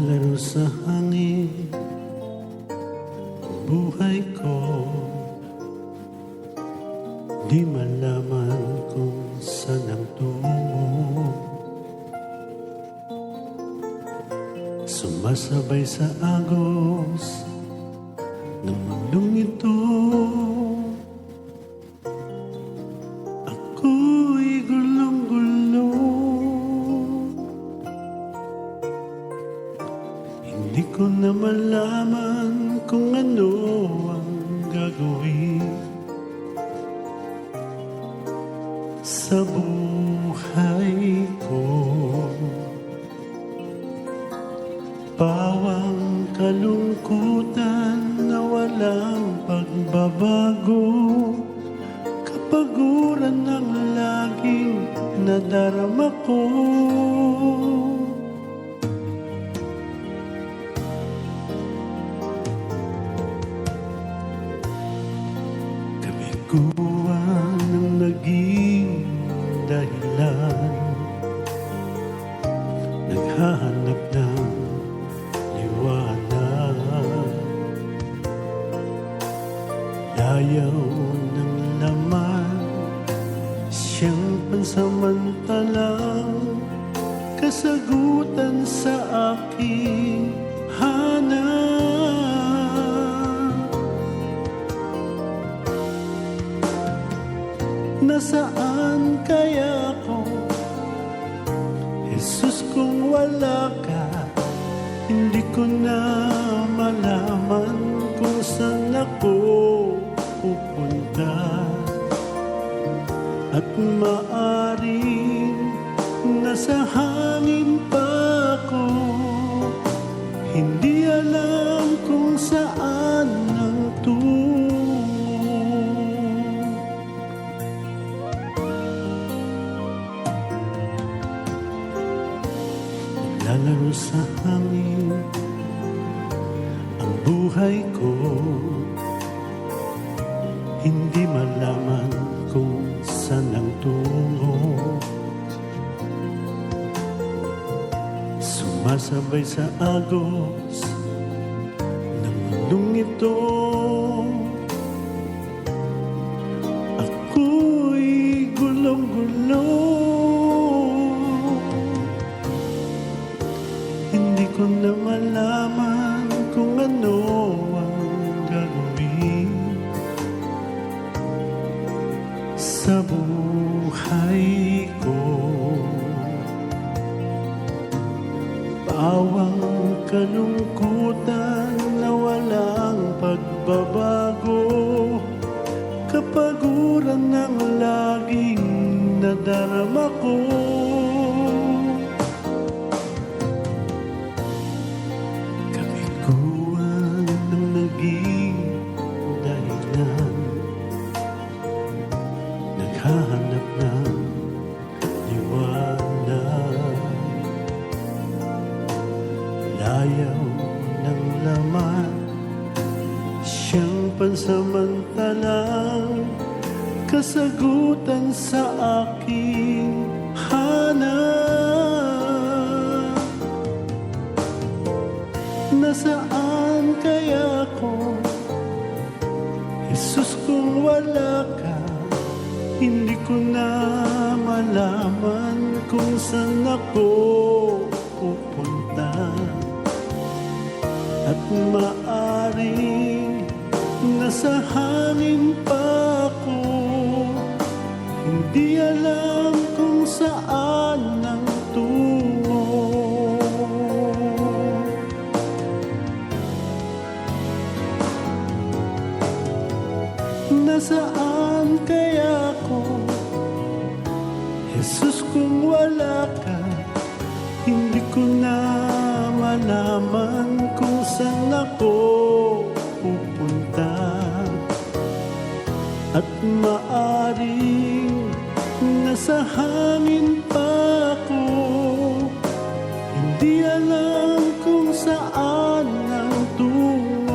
Naglalaro sa hangin ang buhay ko, di malaman kung saan ang tungo. Sumasabay sa agos ng mundong ito, ako'y gulong-gulo. Hindi ko na malaman kung ano ang gagawin sa buhay ko. Pawang kalungkutan na walang pagbabago, kapaguran ng laging nadarama ko. Kabiguan ang naging dahilan, naghahanap ng liwanag. Ayaw ng laman, siyang pansamantalang kasagutan sa aking hanap. Nasaan kaya ako, Jesus, kung wala ka? Hindi ko na malaman kung saan ako pupunta. At maaring nasa hangin pa ako, hindi alam kung saan ang tungo. Naglalaro sa hangin ang buhay ko, hindi malaman kung saan ang tungo. Sumasabay sa agos ng mundong ito, ako'y gulong-gulo. Hindi ko na malaman kung ano ang gagawin sa buhay ko. Pawang kalungkutan na walang pagbabago, kapaguran ng laging nadarama ko. Kabiguan ng naging dahilan, naghahanap ng liwanag. Layaw ng laman, siyang pansamantalang kasagutan sa aking hanap. Nasaan kaya ako, Jesus, kung wala ka? Hindi ko na malaman kung saan ako pupunta. At maaring nasa hangin pa ako, hindi alam kung saan ang tungo. Nasaan kaya ako, Jesus, kung wala ka? Hindi ko na malaman kung saan ako pupunta. At maaring nasa hangin pa ako, hindi alam kung saan ang tungo.